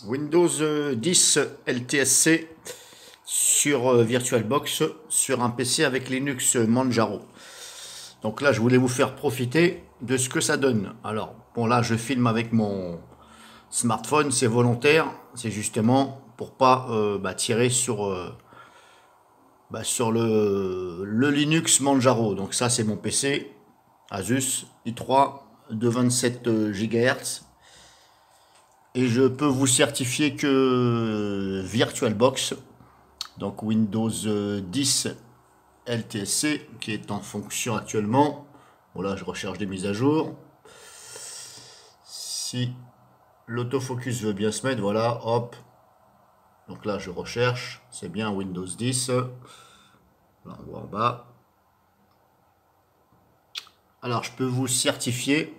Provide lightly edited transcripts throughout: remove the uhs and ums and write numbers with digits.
Windows 10 LTSC sur VirtualBox sur un PC avec Linux Manjaro. Donc là, je voulais vous faire profiter de ce que ça donne. Alors, bon, là, je filme avec mon smartphone, c'est volontaire, c'est justement pour pas tirer sur le Linux Manjaro. Donc ça, c'est mon PC Asus i3 de 27 GHz. Et je peux vous certifier que VirtualBox, donc Windows 10 LTSC, qui est en fonction actuellement. Voilà, je recherche des mises à jour. Si l'autofocus veut bien se mettre, voilà, hop. Donc là, je recherche, c'est bien Windows 10. Là, on voit en bas. Alors, je peux vous certifier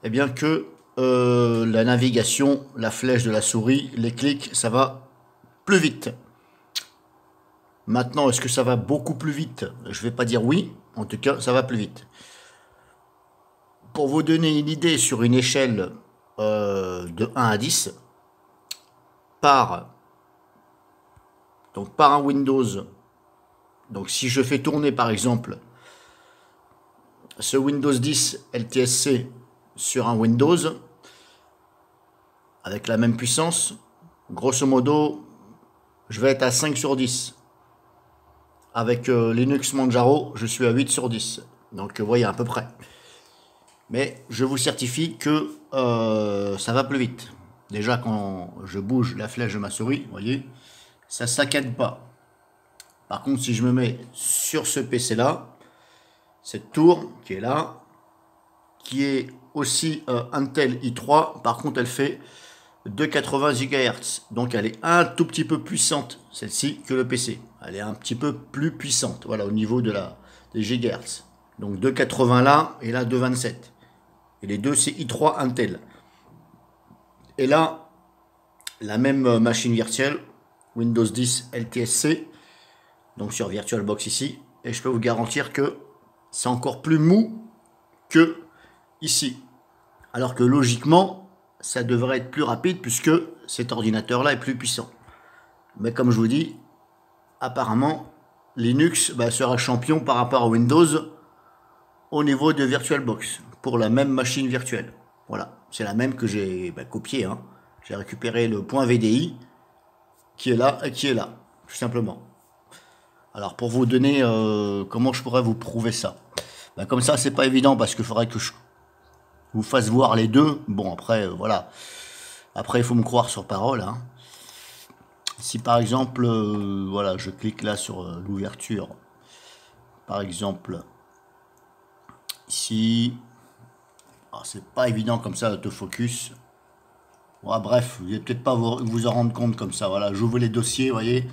bien que la navigation, la flèche de la souris, les clics, ça va plus vite. Maintenant, est-ce que ça va beaucoup plus vite? Je ne vais pas dire oui, en tout cas, ça va plus vite. Pour vous donner une idée sur une échelle de 1 à 10, par un Windows, donc si je fais tourner par exemple ce Windows 10 LTSC sur un Windows, avec la même puissance, grosso modo, je vais être à 5 sur 10. Avec Linux Manjaro, je suis à 8 sur 10. Donc, vous voyez, à peu près. Mais je vous certifie que ça va plus vite. Déjà, quand je bouge la flèche de ma souris, vous voyez, ça ne saccade pas. Par contre, si je me mets sur ce PC-là, cette tour qui est là, qui est aussi Intel i3, par contre, elle fait 280 GHz. Donc, elle est un tout petit peu puissante, celle-ci, que le PC. Elle est un petit peu plus puissante, voilà, au niveau des GHz. Donc, 280 là, et là, 227. Et les deux, c'est i3 Intel. Et là, la même machine virtuelle, Windows 10 LTSC, donc sur VirtualBox ici, et je peux vous garantir que c'est encore plus mou que ici. Alors que logiquement, ça devrait être plus rapide puisque cet ordinateur-là est plus puissant. Mais comme je vous dis, apparemment, Linux sera champion par rapport à Windows au niveau de VirtualBox pour la même machine virtuelle. Voilà, c'est la même que j'ai copiée. Hein. J'ai récupéré le point VDI qui est là et qui est là, tout simplement. Alors pour vous donner comment je pourrais vous prouver ça. Comme ça, c'est pas évident parce qu'il faudrait que je vous fasse voir les deux. Bon, après, voilà. Après, il faut me croire sur parole. Hein. Si par exemple, voilà, je clique là sur l'ouverture. Par exemple, ici. C'est pas évident comme ça, l'autofocus. Bon, bref, vous n'allez peut-être pas vous en rendre compte comme ça. Voilà, j'ouvre les dossiers, vous voyez.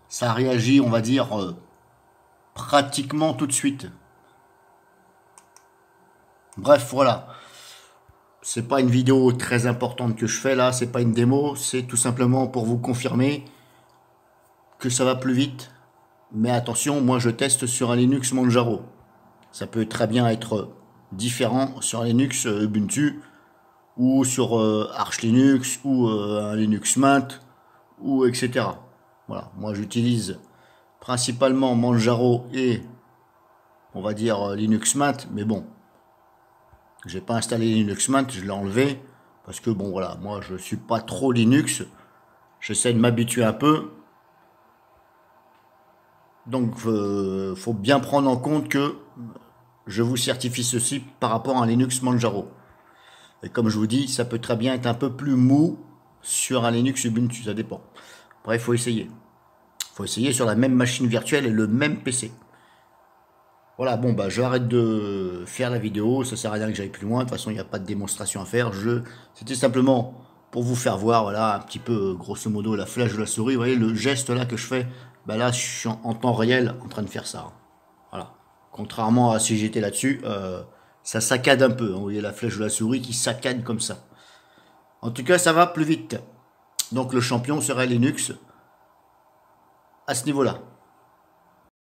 Ça réagit, on va dire, pratiquement tout de suite. Bref, voilà. C'est pas une vidéo très importante que je fais là, c'est pas une démo, c'est tout simplement pour vous confirmer que ça va plus vite. Mais attention, moi je teste sur un Linux Manjaro. Ça peut très bien être différent sur un Linux Ubuntu ou sur Arch Linux ou un Linux Mint ou etc. Voilà, moi j'utilise principalement Manjaro et on va dire Linux Mint, mais bon. J'ai pas installé Linux Mint, je l'ai enlevé parce que bon voilà, moi je suis pas trop Linux, j'essaie de m'habituer un peu. Donc faut bien prendre en compte que je vous certifie ceci par rapport à un Linux Manjaro. Et comme je vous dis, ça peut très bien être un peu plus mou sur un Linux Ubuntu, ça dépend. Après, il faut essayer. Il faut essayer sur la même machine virtuelle et le même PC. Voilà, bon, je vais arrêter de faire la vidéo, ça sert à rien que j'aille plus loin, de toute façon, il n'y a pas de démonstration à faire. C'était simplement pour vous faire voir, voilà, un petit peu, grosso modo, la flèche de la souris. Vous voyez, le geste là que je fais, là, je suis en temps réel en train de faire ça. Voilà. Contrairement à si j'étais là-dessus, ça saccade un peu. Hein, vous voyez la flèche de la souris qui saccade comme ça. En tout cas, ça va plus vite. Donc, le champion serait Linux à ce niveau-là.